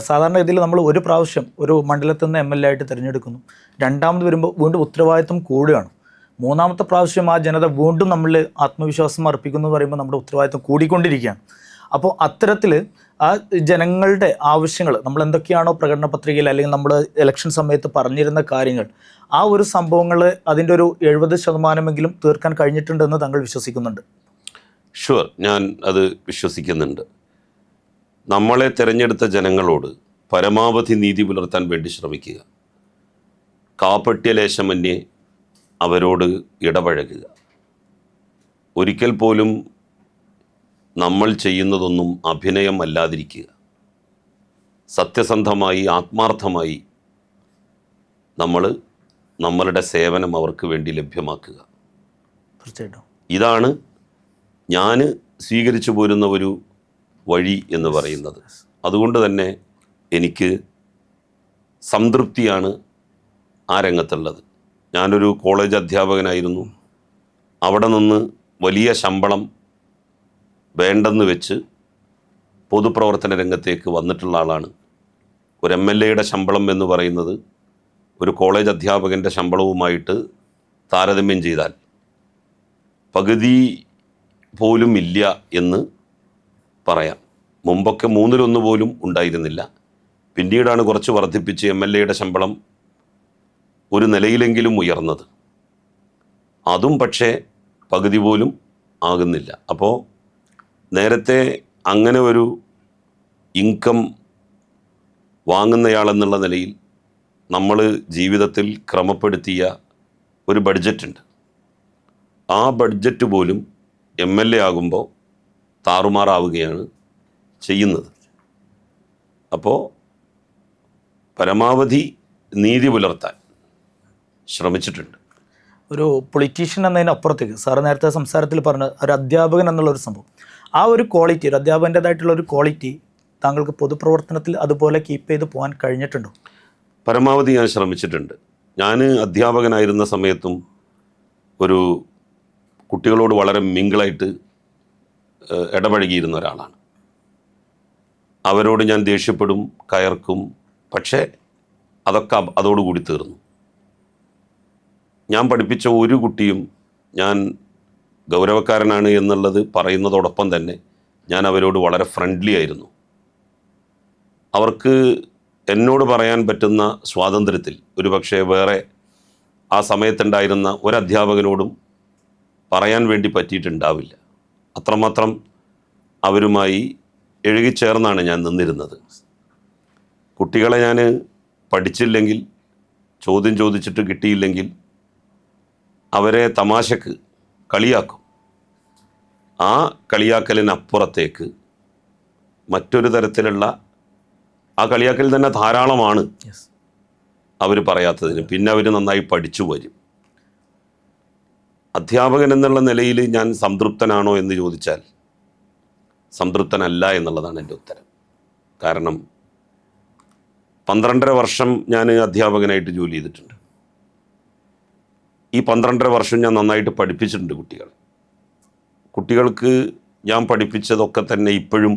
സാധാരണഗതിയിൽ നമ്മൾ ഒരു പ്രാവശ്യം ഒരു മണ്ഡലത്തിൽ നിന്ന് MLA ആയിട്ട് തിരഞ്ഞെടുക്കുന്നു, രണ്ടാമത് വരുമ്പോൾ വീണ്ടും ഉത്തരവാദിത്വം കൂടുകയാണ്, മൂന്നാമത്തെ പ്രാവശ്യം ആ ജനത വീണ്ടും നമ്മൾ ആത്മവിശ്വാസം അർപ്പിക്കുന്നു എന്ന് പറയുമ്പോൾ നമ്മുടെ ഉത്തരവാദിത്വം കൂടിക്കൊണ്ടിരിക്കുകയാണ്. അപ്പോൾ അത്തരത്തിൽ ആ ജനങ്ങളുടെ ആവശ്യങ്ങൾ നമ്മൾ എന്തൊക്കെയാണോ പ്രകടന പത്രികയിൽ അല്ലെങ്കിൽ നമ്മൾ ഇലക്ഷൻ സമയത്ത് പറഞ്ഞിരുന്ന കാര്യങ്ങൾ, ആ ഒരു സംഭവങ്ങൾ അതിൻ്റെ ഒരു 70% തീർക്കാൻ കഴിഞ്ഞിട്ടുണ്ടെന്ന് താങ്കൾ വിശ്വസിക്കുന്നുണ്ട്? ഷുവർ, ഞാൻ അത് വിശ്വസിക്കുന്നുണ്ട്. നമ്മളെ തിരഞ്ഞെടുത്ത ജനങ്ങളോട് പരമാവധി നീതി പുലർത്താൻ വേണ്ടി ശ്രമിക്കുക, കാപട്യ ലേശമന്യേ അവരോട് ഇടപഴകുക, ഒരിക്കൽ പോലും നമ്മൾ ചെയ്യുന്നതൊന്നും അഭിനയം അല്ലാതിരിക്കുക, സത്യസന്ധമായി ആത്മാർത്ഥമായി നമ്മൾ നമ്മളുടെ സേവനം അവർക്ക് വേണ്ടി ലഭ്യമാക്കുക. തീർച്ചയായിട്ടും ഇതാണ് ഞാൻ സ്വീകരിച്ചു പോരുന്ന ഒരു വഴി എന്ന് പറയുന്നത്. അതുകൊണ്ട് തന്നെ എനിക്ക് സംതൃപ്തിയാണ് ആ രംഗത്തുള്ളത്. ഞാനൊരു കോളേജ് അധ്യാപകനായിരുന്നു. അവിടെ നിന്ന് വലിയ ശമ്പളം വേണ്ടെന്ന് വെച്ച് പൊതുപ്രവർത്തന രംഗത്തേക്ക് വന്നിട്ടുള്ള ആളാണ്. ഒരു MLAയുടെ ശമ്പളം എന്ന് പറയുന്നത് ഒരു കോളേജ് അധ്യാപകൻ്റെ ശമ്പളവുമായിട്ട് താരതമ്യം ചെയ്താൽ പകുതി പോലും ഇല്ല എന്ന് പറയാം. മുമ്പൊക്കെ 1/3 പോലും ഉണ്ടായിരുന്നില്ല. പിന്നീടാണ് കുറച്ച് വർദ്ധിപ്പിച്ച് MLAയുടെ ശമ്പളം ഒരു നിലയിലെങ്കിലും ഉയർന്നത്. അതും പക്ഷേ പകുതി പോലും ആകുന്നില്ല. അപ്പോൾ നേരത്തെ അങ്ങനെ ഒരു ഇൻകം വാങ്ങുന്നയാളെന്നുള്ള നിലയിൽ നമ്മൾ ജീവിതത്തിൽ ക്രമപ്പെടുത്തിയ ഒരു ബഡ്ജറ്റുണ്ട്. ആ ബഡ്ജറ്റ് പോലും MLA ആകുമ്പോൾ താറുമാറാവുകയാണ് ചെയ്യുന്നത്. അപ്പോൾ പരമാവധി നീതി പുലർത്താൻ ശ്രമിച്ചിട്ടുണ്ട്. ഒരു പൊളിറ്റീഷ്യൻ എന്നതിനപ്പുറത്തേക്ക് സാറ് നേരത്തെ സംസാരത്തിൽ പറഞ്ഞ ഒരു അധ്യാപകൻ എന്നുള്ളൊരു സംഭവം, ആ ഒരു ക്വാളിറ്റി, ഒരു അധ്യാപകൻ്റേതായിട്ടുള്ള ഒരു ക്വാളിറ്റി താങ്കൾക്ക് പൊതുപ്രവർത്തനത്തിൽ അതുപോലെ കീപ്പ് ചെയ്ത് പോകാൻ കഴിഞ്ഞിട്ടുണ്ടോ? പരമാവധി ഞാൻ ശ്രമിച്ചിട്ടുണ്ട്. ഞാൻ അധ്യാപകനായിരുന്ന സമയത്തും ഒരു കുട്ടികളോട് വളരെ മിങ്കിളായിട്ട് ഇടപഴകിയിരുന്ന ഒരാളാണ്. അവരോട് ഞാൻ ദേഷ്യപ്പെടും, കയർക്കും, പക്ഷേ അതൊക്കെ അതോടുകൂടി തീർന്നു. ഞാൻ പഠിപ്പിച്ച ഒരു കുട്ടിയും ഞാൻ ഗൗരവക്കാരനാണ് എന്നുള്ളത് പറയുന്നതോടൊപ്പം തന്നെ ഞാൻ അവരോട് വളരെ ഫ്രണ്ട്ലി ആയിരുന്നു. അവർക്ക് എന്നോട് പറയാൻ പറ്റുന്ന സ്വാതന്ത്ര്യത്തിൽ ഒരു പക്ഷേ വേറെ ആ സമയത്തുണ്ടായിരുന്ന ഒരധ്യാപകനോടും പറയാൻ വേണ്ടി പറ്റിയിട്ടുണ്ടാവില്ല. അത്രമാത്രം അവരുമായി ഇഴുകിച്ചേർന്നാണ് ഞാൻ നിന്നിരുന്നത്. കുട്ടികളെ ഞാൻ പഠിച്ചില്ലെങ്കിൽ, ചോദ്യം ചോദിച്ചിട്ട് കിട്ടിയില്ലെങ്കിൽ അവരെ തമാശക്ക് കളിയാക്കും. ആ കളിയാക്കലിനപ്പുറത്തേക്ക് മറ്റൊരു തരത്തിലുള്ള ആ കളിയാക്കൽ തന്നെ ധാരാളമാണ് അവർ പറയാത്തതിന്. പിന്നെ അവർ നന്നായി പഠിച്ചു വരും. അധ്യാപകൻ എന്നുള്ള നിലയിൽ ഞാൻ സംതൃപ്തനാണോ എന്ന് ചോദിച്ചാൽ സംതൃപ്തനല്ല എന്നുള്ളതാണ് എൻ്റെ ഉത്തരം. കാരണം 12.5 വർഷം ഞാൻ അധ്യാപകനായിട്ട് ജോലി ചെയ്തിട്ടുണ്ട്. ഈ 12.5 വർഷം ഞാൻ നന്നായിട്ട് പഠിപ്പിച്ചിട്ടുണ്ട് കുട്ടികളെ. കുട്ടികൾക്ക് ഞാൻ പഠിപ്പിച്ചതൊക്കെ തന്നെ ഇപ്പോഴും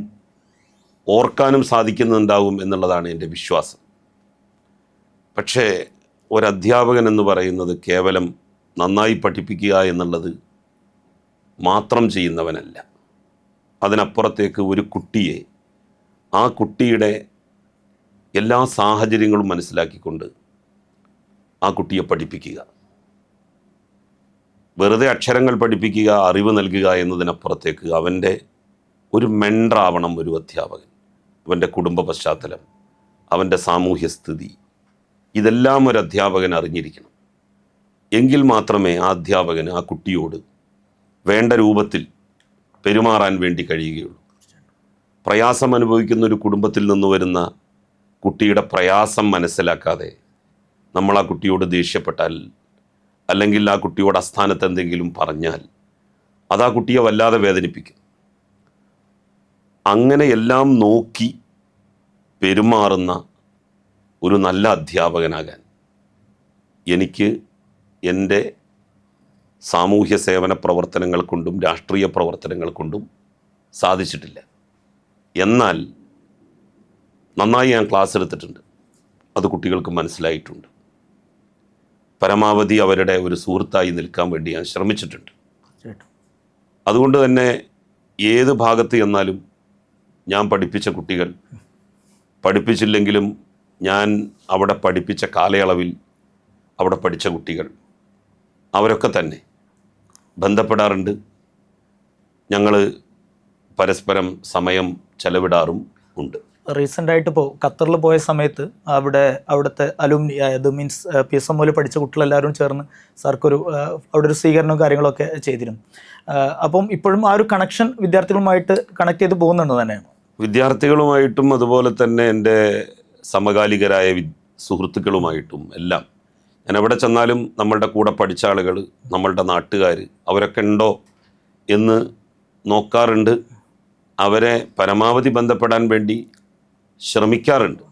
ഓർക്കാനും സാധിക്കുന്നുണ്ടാവും എന്നുള്ളതാണ് എൻ്റെ വിശ്വാസം. പക്ഷേ ഒരധ്യാപകൻ എന്ന് പറയുന്നത് കേവലം നന്നായി പഠിപ്പിക്കുക എന്നുള്ളത് മാത്രം ചെയ്യുന്നവനല്ല. അതിനപ്പുറത്തേക്ക് ഒരു കുട്ടിയെ, ആ കുട്ടിയുടെ എല്ലാ സാഹചര്യങ്ങളും മനസ്സിലാക്കിക്കൊണ്ട് ആ കുട്ടിയെ പഠിപ്പിക്കുക. വെറുതെ അക്ഷരങ്ങൾ പഠിപ്പിക്കുക, അറിവ് നൽകുക എന്നതിനപ്പുറത്തേക്ക് അവൻ്റെ ഒരു മെൻഡറാവണം ഒരു അധ്യാപകൻ. അവൻ്റെ കുടുംബ പശ്ചാത്തലം, അവൻ്റെ സാമൂഹ്യ സ്ഥിതി, ഇതെല്ലാം ഒരു അധ്യാപകൻ അറിഞ്ഞിരിക്കണം. എങ്കിൽ മാത്രമേ ആ അധ്യാപകന് ആ കുട്ടിയോട് വേണ്ട രൂപത്തിൽ പെരുമാറാൻ വേണ്ടി കഴിയുകയുള്ളൂ. പ്രയാസം അനുഭവിക്കുന്ന ഒരു കുടുംബത്തിൽ നിന്ന് വരുന്ന കുട്ടിയുടെ പ്രയാസം മനസ്സിലാക്കാതെ നമ്മൾ ആ കുട്ടിയോട് ദേഷ്യപ്പെട്ടാൽ, അല്ലെങ്കിൽ ആ കുട്ടിയോട് അസ്ഥാനത്ത് എന്തെങ്കിലും പറഞ്ഞാൽ അത് ആ കുട്ടിയെ വല്ലാതെ വേദനിപ്പിക്കും. അങ്ങനെ എല്ലാം നോക്കി പെരുമാറുന്ന ഒരു നല്ല അധ്യാപകനാകാൻ എനിക്ക് എൻ്റെ സാമൂഹ്യ സേവന പ്രവർത്തനങ്ങൾ കൊണ്ടും രാഷ്ട്രീയ പ്രവർത്തനങ്ങൾ കൊണ്ടും സാധിച്ചിട്ടില്ല. എന്നാൽ നന്നായി ഞാൻ ക്ലാസ് എടുത്തിട്ടുണ്ട്, അത് കുട്ടികൾക്ക് മനസ്സിലായിട്ടുണ്ട്. പരമാവധി അവരുടെ ഒരു സുഹൃത്തായി നിൽക്കാൻ വേണ്ടി ഞാൻ ശ്രമിച്ചിട്ടുണ്ട്. അതുകൊണ്ട് തന്നെ ഏത് ഭാഗത്ത് ചെന്നാലും ഞാൻ പഠിപ്പിച്ച കുട്ടികൾ, പഠിപ്പിച്ചില്ലെങ്കിലും ഞാൻ അവിടെ പഠിപ്പിച്ച കാലയളവിൽ അവിടെ പഠിച്ച കുട്ടികൾ, അവരൊക്കെ തന്നെ ബന്ധപ്പെടാറുണ്ട്. ഞങ്ങൾ പരസ്പരം സമയം ചെലവിടാറും ഉണ്ട്. റീസെൻ്റ് ആയിട്ട് ഇപ്പോൾ ഖത്തറിൽ പോയ സമയത്ത് അവിടുത്തെ അലുമിനി, അത് മീൻസ് PSMOയിൽ പഠിച്ച കുട്ടികളെല്ലാവരും ചേർന്ന് സാർക്കൊരു അവിടെ ഒരു സ്വീകരണവും കാര്യങ്ങളൊക്കെ ചെയ്തിരുന്നു. അപ്പം ഇപ്പോഴും ആ ഒരു കണക്ഷൻ വിദ്യാർത്ഥികളുമായിട്ട് കണക്ട് ചെയ്ത് പോകുന്നുണ്ട് തന്നെയാണ്. വിദ്യാർത്ഥികളുമായിട്ടും അതുപോലെ തന്നെ എൻ്റെ സമകാലികരായ സുഹൃത്തുക്കളുമായിട്ടും എല്ലാം ഞാൻ എവിടെ ചെന്നാലും നമ്മളുടെ കൂടെ പഠിച്ച ആളുകൾ, നമ്മളുടെ നാട്ടുകാർ അവരൊക്കെ ഉണ്ടോ എന്ന് നോക്കാറുണ്ട്. അവരെ പരമാവധി ബന്ധപ്പെടാൻ വേണ്ടി ശ്രമിക്കാറുണ്ട്.